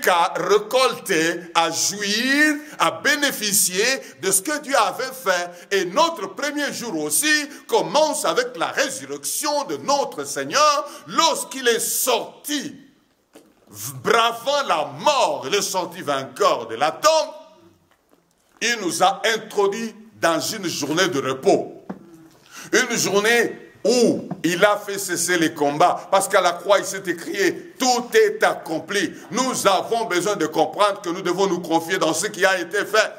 qu'à récolter, à jouir, à bénéficier de ce que Dieu avait fait. Et notre premier jour aussi commence avec la résurrection de notre Seigneur lorsqu'il est sorti, bravant la mort, il est sorti vainqueur de la tombe. Il nous a introduits dans une journée de repos. Une journée où il a fait cesser les combats. Parce qu'à la croix, il s'est écrié, tout est accompli. Nous avons besoin de comprendre que nous devons nous confier dans ce qui a été fait.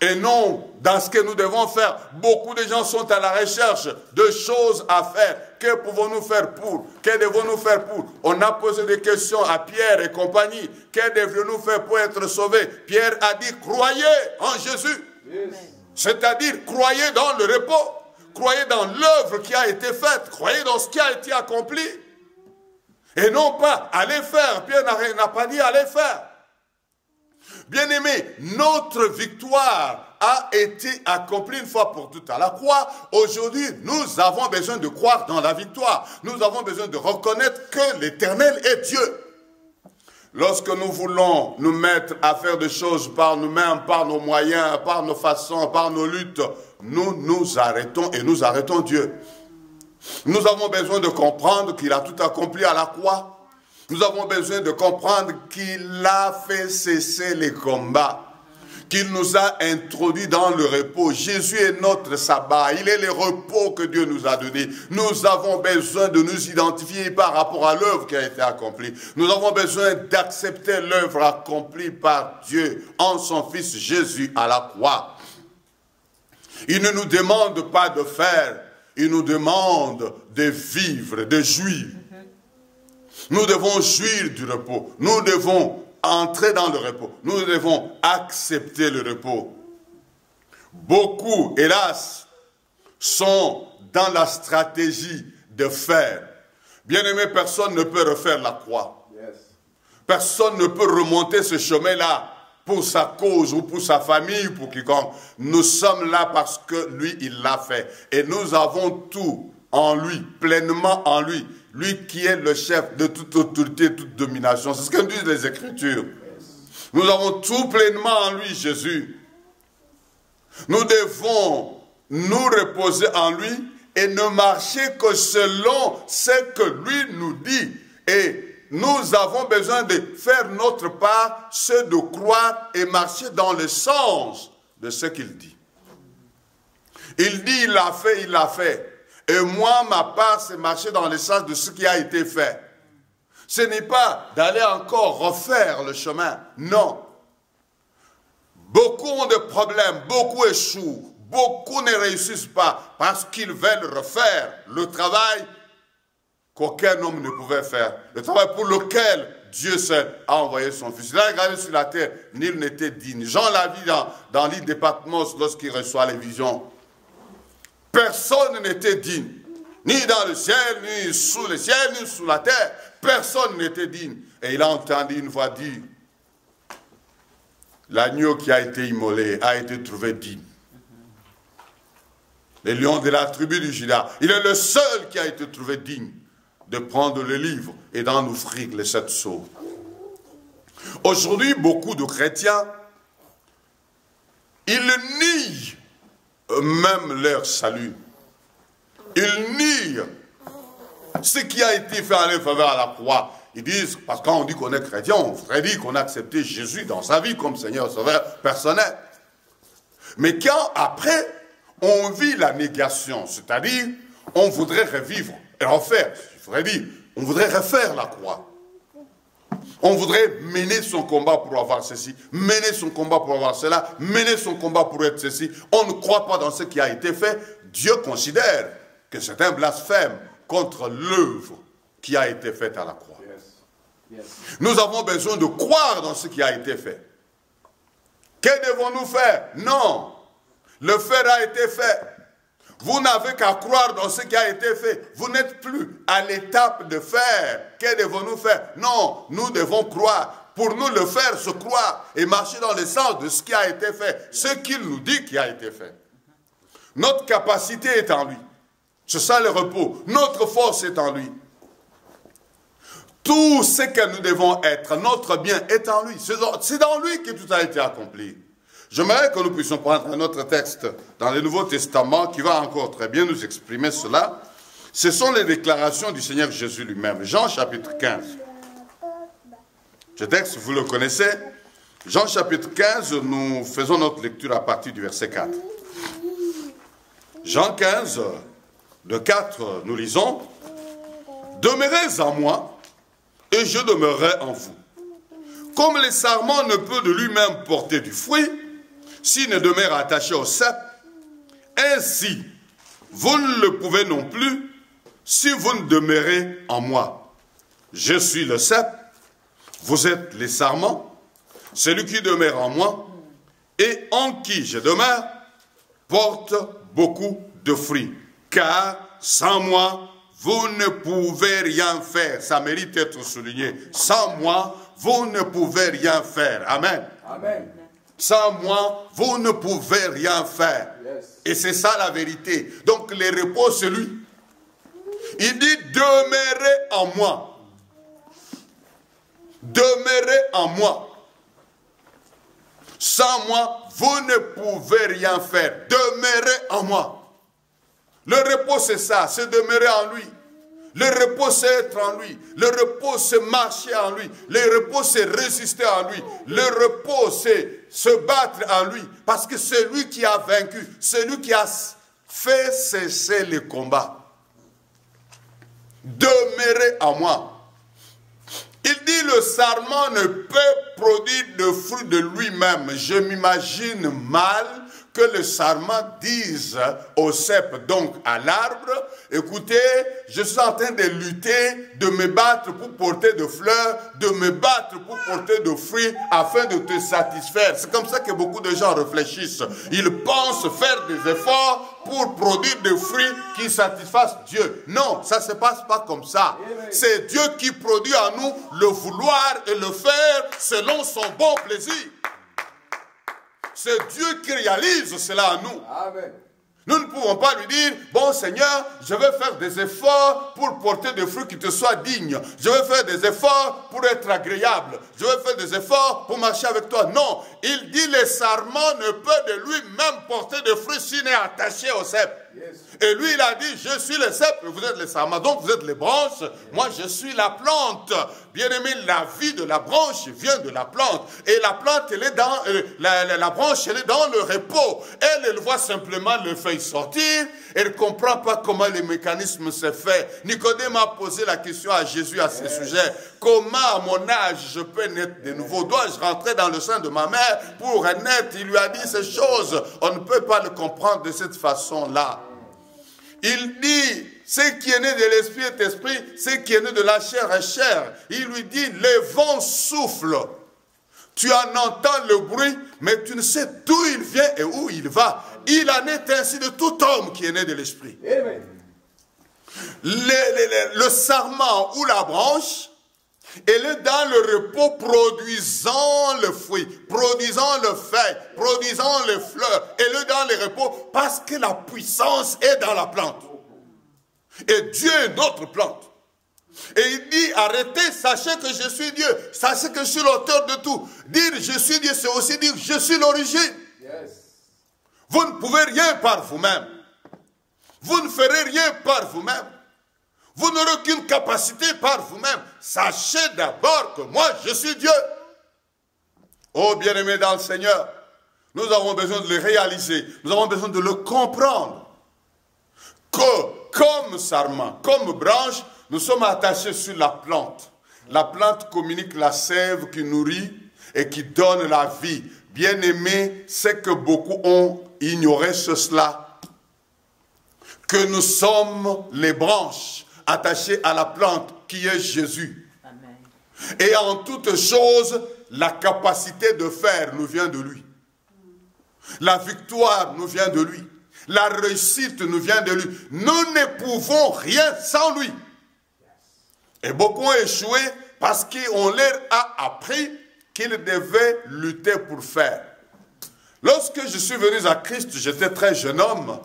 Et non dans ce que nous devons faire. Beaucoup de gens sont à la recherche de choses à faire. Que pouvons-nous faire pour? Que devons-nous faire pour? On a posé des questions à Pierre et compagnie. Que devrions-nous faire pour être sauvés? Pierre a dit, croyez en Jésus. Yes. C'est-à-dire, croyez dans le repos. Croyez dans l'œuvre qui a été faite. Croyez dans ce qui a été accompli. Et non pas allez faire. Pierre n'a pas dit allez faire. Bien-aimés, notre victoire a été accomplie une fois pour toutes à la croix. Aujourd'hui, nous avons besoin de croire dans la victoire. Nous avons besoin de reconnaître que l'Éternel est Dieu. Lorsque nous voulons nous mettre à faire des choses par nous-mêmes, par nos moyens, par nos façons, par nos luttes, nous nous arrêtons et nous arrêtons Dieu. Nous avons besoin de comprendre qu'il a tout accompli à la croix. Nous avons besoin de comprendre qu'il a fait cesser les combats, qu'il nous a introduits dans le repos. Jésus est notre sabbat, il est le repos que Dieu nous a donné. Nous avons besoin de nous identifier par rapport à l'œuvre qui a été accomplie. Nous avons besoin d'accepter l'œuvre accomplie par Dieu en son Fils Jésus à la croix. Il ne nous demande pas de faire, il nous demande de vivre, de jouir. Nous devons jouir du repos. Nous devons entrer dans le repos. Nous devons accepter le repos. Beaucoup, hélas, sont dans la stratégie de faire. Bien-aimé, personne ne peut refaire la croix. Personne ne peut remonter ce chemin-là pour sa cause ou pour sa famille, pour quiconque. Nous sommes là parce que lui, il l'a fait. Et nous avons tout en lui, pleinement en lui. Lui qui est le chef de toute autorité, toute domination. C'est ce que disent les Écritures. Nous avons tout pleinement en lui, Jésus. Nous devons nous reposer en lui et ne marcher que selon ce que lui nous dit. Et nous avons besoin de faire notre part, c'est de croire et marcher dans le sens de ce qu'il dit. Il dit, il l'a fait, il l'a fait. Et moi, ma part, c'est marcher dans le sens de ce qui a été fait. Ce n'est pas d'aller encore refaire le chemin. Non. Beaucoup ont des problèmes, beaucoup échouent, beaucoup ne réussissent pas parce qu'ils veulent refaire le travail qu'aucun homme ne pouvait faire. Le travail pour lequel Dieu seul a envoyé son Fils. Il a regardé sur la terre, nul n'était digne. Jean l'a vu dans l'île de Patmos lorsqu'il reçoit les visions. Personne n'était digne, ni dans le ciel, ni sous le ciel, ni sous la terre. Personne n'était digne. Et il a entendu une voix dire, l'agneau qui a été immolé a été trouvé digne. Le lion de la tribu du Juda, il est le seul qui a été trouvé digne de prendre le livre et d'en offrir les 7 sceaux. Aujourd'hui, beaucoup de chrétiens, ils nient même leur salut. Ils nient ce qui a été fait en leur faveur à la croix. Ils disent, parce que quand on dit qu'on est chrétien, on voudrait dire qu'on a accepté Jésus dans sa vie comme Seigneur Sauveur personnel. Mais quand après, on vit la négation, c'est-à-dire, on voudrait revivre et refaire, il faudrait dire, on voudrait refaire la croix. On voudrait mener son combat pour avoir ceci, mener son combat pour avoir cela, mener son combat pour être ceci. On ne croit pas dans ce qui a été fait. Dieu considère que c'est un blasphème contre l'œuvre qui a été faite à la croix. Nous avons besoin de croire dans ce qui a été fait. Que devons-nous faire? Non. Le faire a été fait. Vous n'avez qu'à croire dans ce qui a été fait. Vous n'êtes plus à l'étape de faire. Que devons-nous faire? Non, nous devons croire. Pour nous, le faire, se croire et marcher dans le sens de ce qui a été fait. Ce qu'il nous dit qui a été fait. Notre capacité est en lui. C'est ça le repos. Notre force est en lui. Tout ce que nous devons être, notre bien est en lui. C'est dans lui que tout a été accompli. J'aimerais que nous puissions prendre un autre texte dans le Nouveau Testament qui va encore très bien nous exprimer cela. Ce sont les déclarations du Seigneur Jésus lui-même. Jean chapitre 15. Ce texte, vous le connaissez. Jean chapitre 15, nous faisons notre lecture à partir du verset 4. Jean 15, de 4, nous lisons « Demeurez en moi, et je demeurerai en vous. Comme le sarment ne peut de lui-même porter du fruit, s'il ne demeure attaché au cep, ainsi, vous ne le pouvez non plus si vous ne demeurez en moi. Je suis le cep, vous êtes les sarments, celui qui demeure en moi, et en qui je demeure, porte beaucoup de fruits. Car sans moi, vous ne pouvez rien faire. Ça mérite d'être souligné. Sans moi, vous ne pouvez rien faire. Amen. Amen. Sans moi, vous ne pouvez rien faire. Yes. Et c'est ça la vérité. Donc le repos, c'est lui. Il dit, demeurez en moi. Demeurez en moi. Sans moi, vous ne pouvez rien faire. Demeurez en moi. Le repos, c'est ça, c'est demeurer en lui. Le repos, c'est être en lui. Le repos, c'est marcher en lui. Le repos, c'est résister en lui. Le repos, c'est se battre en lui. Parce que c'est lui qui a vaincu. C'est lui qui a fait cesser le combat. Demeurez en moi. Il dit le sarment ne peut produire de fruits de lui-même. Je m'imagine mal que le sarment dise au cep, donc à l'arbre, écoutez, je suis en train de lutter, de me battre pour porter de fleurs, de me battre pour porter de fruits afin de te satisfaire. C'est comme ça que beaucoup de gens réfléchissent. Ils pensent faire des efforts pour produire des fruits qui satisfassent Dieu. Non, ça ne se passe pas comme ça. C'est Dieu qui produit en nous le vouloir et le faire selon son bon plaisir. C'est Dieu qui réalise cela en nous. Amen. Nous ne pouvons pas lui dire, bon Seigneur, je vais faire des efforts pour porter des fruits qui te soient dignes. Je vais faire des efforts pour être agréable. Je vais faire des efforts pour marcher avec toi. Non, il dit, le sarment ne peut de lui-même porter de fruits s'il n'est attaché au cep. Yes. Et lui, il a dit, je suis le cep et vous êtes les sarments. Donc vous êtes les branches, moi je suis la plante. Bien aimé, la vie de la branche vient de la plante. Et la plante, elle est dans, la branche, elle est dans le repos. Elle voit simplement le feuille sortir. Elle ne comprend pas comment le mécanisme se fait. Nicodème a posé la question à Jésus à ce sujet. Comment à mon âge je peux naître de nouveau? Dois-je rentrer dans le sein de ma mère pour naître? Il lui a dit ces choses. On ne peut pas le comprendre de cette façon-là. Il dit, ce qui est né de l'esprit est esprit, ce qui est né de la chair est chair. Il lui dit, le vent souffle. Tu en entends le bruit, mais tu ne sais d'où il vient et où il va. Il en est ainsi de tout homme qui est né de l'esprit. Le sarment ou la branche, elle est dans le repos produisant le fruit, produisant le feuille, produisant les fleurs. Elle est dans le repos parce que la puissance est dans la plante. Et Dieu est notre plante. Et il dit, arrêtez, sachez que je suis Dieu. Sachez que je suis l'auteur de tout. Dire je suis Dieu, c'est aussi dire je suis l'origine. Yes. Vous ne pouvez rien par vous-même. Vous ne ferez rien par vous-même. Vous n'aurez aucune capacité par vous-même. Sachez d'abord que moi, je suis Dieu. Oh, bien-aimés dans le Seigneur, nous avons besoin de le réaliser. Nous avons besoin de le comprendre. Que, comme sarment, comme branche, nous sommes attachés sur la plante. La plante communique la sève qui nourrit et qui donne la vie. Bien-aimés, c'est que beaucoup ont ignoré cela. Que nous sommes les branches attachés à la plante qui est Jésus. Amen. Et en toutes choses, la capacité de faire nous vient de lui. La victoire nous vient de lui. La réussite nous vient de lui. Nous ne pouvons rien sans lui. Et beaucoup ont échoué parce qu'on leur a appris qu'ils devaient lutter pour faire. Lorsque je suis venu à Christ, j'étais très jeune homme.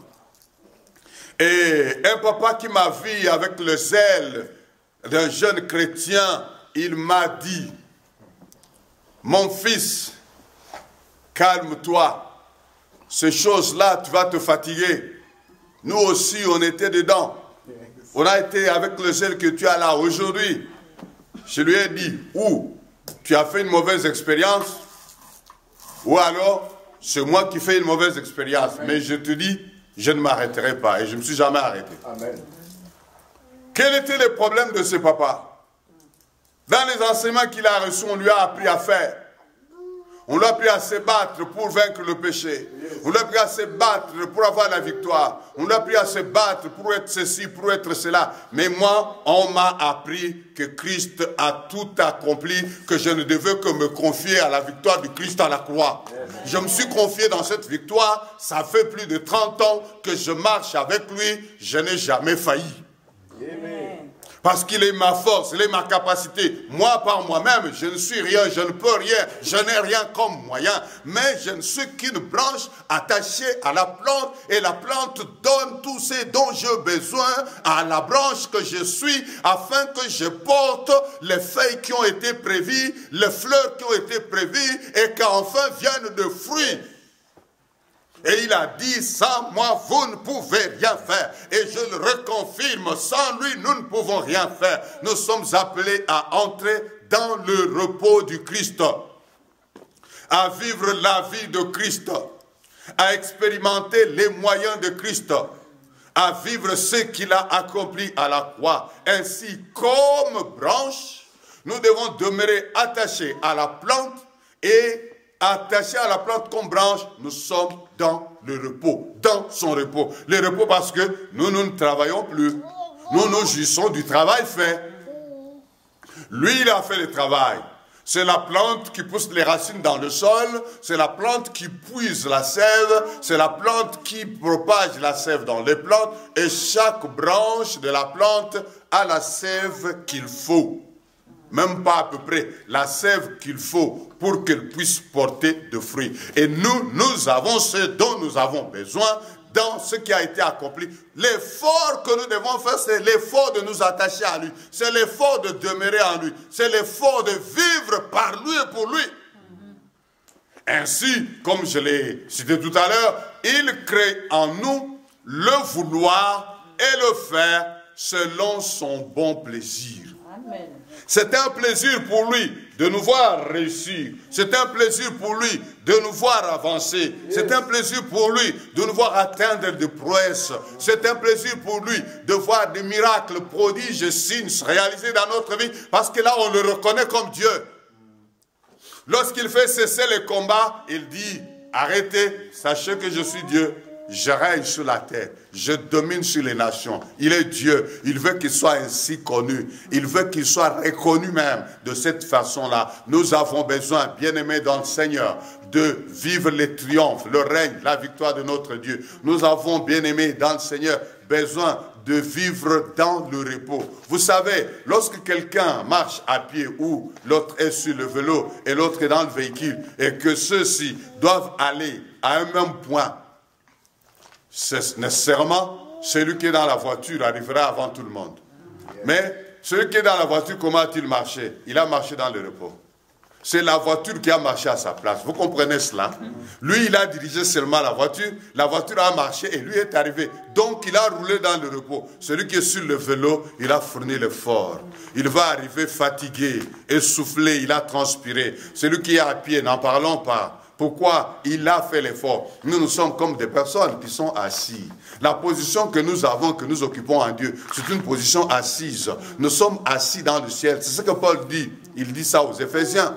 Et un papa qui m'a vu avec le zèle d'un jeune chrétien il m'a dit, mon fils, calme-toi. Ces choses-là, tu vas te fatiguer. Nous aussi, on était dedans. On a été avec le zèle que tu as là aujourd'hui. Je lui ai dit, ou tu as fait une mauvaise expérience, ou alors c'est moi qui fais une mauvaise expérience. Mais je te dis, je ne m'arrêterai pas. Et je ne me suis jamais arrêté. Amen. Quel était le problème de ce papa? Dans les enseignements qu'il a reçus, on lui a appris à faire. On lui a appris à se battre pour vaincre le péché. On lui a appris à se battre pour avoir la victoire. On lui a appris à se battre pour être ceci, pour être cela. Mais moi, on m'a appris que Christ a tout accompli, que je ne devais que me confier à la victoire du Christ à la croix. Je me suis confié dans cette victoire. Ça fait plus de 30 ans que je marche avec lui. Je n'ai jamais failli. Amen. Parce qu'il est ma force, il est ma capacité. Moi, par moi-même, je ne suis rien, je ne peux rien, je n'ai rien comme moyen. Mais je ne suis qu'une branche attachée à la plante. Et la plante donne tout ce dont j'ai besoin à la branche que je suis, afin que je porte les feuilles qui ont été prévues, les fleurs qui ont été prévues, et qu'enfin viennent de fruits. Et il a dit, sans moi, vous ne pouvez rien faire. Et je le reconfirme, sans lui, nous ne pouvons rien faire. Nous sommes appelés à entrer dans le repos du Christ, à vivre la vie de Christ, à expérimenter les moyens de Christ, à vivre ce qu'il a accompli à la croix. Ainsi, comme branche, nous devons demeurer attachés à la plante et attachés à la plante comme branche, nous sommes dans le repos, dans son repos. Le repos parce que nous ne travaillons plus. Nous nous jouissons du travail fait. Lui, il a fait le travail. C'est la plante qui pousse les racines dans le sol, c'est la plante qui puise la sève, c'est la plante qui propage la sève dans les plantes, et chaque branche de la plante a la sève qu'il faut. Même pas à peu près la sève qu'il faut pour qu'elle puisse porter de fruits. Et nous avons ce dont nous avons besoin dans ce qui a été accompli. L'effort que nous devons faire, c'est l'effort de nous attacher à lui. C'est l'effort de demeurer en lui. C'est l'effort de vivre par lui et pour lui. Ainsi, comme je l'ai cité tout à l'heure, il crée en nous le vouloir et le faire selon son bon plaisir. Amen. C'est un plaisir pour lui de nous voir réussir. C'est un plaisir pour lui de nous voir avancer. C'est un plaisir pour lui de nous voir atteindre des prouesses. C'est un plaisir pour lui de voir des miracles, prodiges et signes se réaliser dans notre vie. Parce que là, on le reconnaît comme Dieu. Lorsqu'il fait cesser les combats, il dit, arrêtez, sachez que je suis Dieu. Je règne sur la terre, je domine sur les nations. Il est Dieu, il veut qu'il soit ainsi connu. Il veut qu'il soit reconnu même de cette façon-là. Nous avons besoin, bien-aimés dans le Seigneur, de vivre les triomphes, le règne, la victoire de notre Dieu. Nous avons, bien-aimés dans le Seigneur, besoin de vivre dans le repos. Vous savez, lorsque quelqu'un marche à pied ou l'autre est sur le vélo et l'autre est dans le véhicule et que ceux-ci doivent aller à un même point, nécessairement, celui qui est dans la voiture arrivera avant tout le monde. Mais celui qui est dans la voiture, comment a-t-il marché? Il a marché dans le repos. C'est la voiture qui a marché à sa place. Vous comprenez cela? Lui, il a dirigé seulement la voiture a marché et lui est arrivé. Donc, il a roulé dans le repos. Celui qui est sur le vélo, il a fourni l'effort. Il va arriver fatigué, essoufflé, il a transpiré. Celui qui est à pied, n'en parlons pas. Pourquoi il a fait l'effort? Nous sommes comme des personnes qui sont assises. La position que nous avons, que nous occupons en Dieu, c'est une position assise. Nous sommes assis dans le ciel. C'est ce que Paul dit. Il dit ça aux Éphésiens.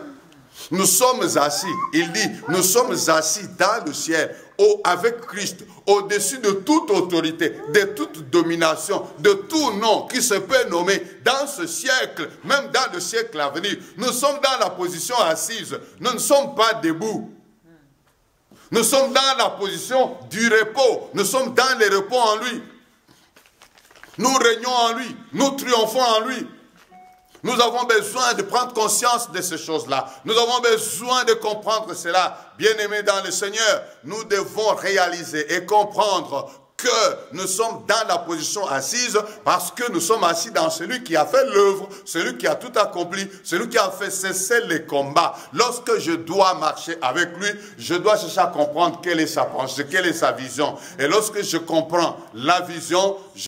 Nous sommes assis. Il dit, nous sommes assis dans le ciel, avec Christ, au-dessus de toute autorité, de toute domination, de tout nom qui se peut nommer dans ce siècle, même dans le siècle à venir. Nous sommes dans la position assise. Nous ne sommes pas debout. Nous sommes dans la position du repos. Nous sommes dans le repos en lui. Nous régnons en lui. Nous triomphons en lui. Nous avons besoin de prendre conscience de ces choses-là. Nous avons besoin de comprendre cela. Bien-aimés dans le Seigneur, nous devons réaliser et comprendre que nous sommes dans la position assise parce que nous sommes assis dans celui qui a fait l'œuvre, celui qui a tout accompli, celui qui a fait cesser les combats. Lorsque je dois marcher avec lui, je dois chercher à comprendre quelle est sa pensée, quelle est sa vision. Et lorsque je comprends la vision,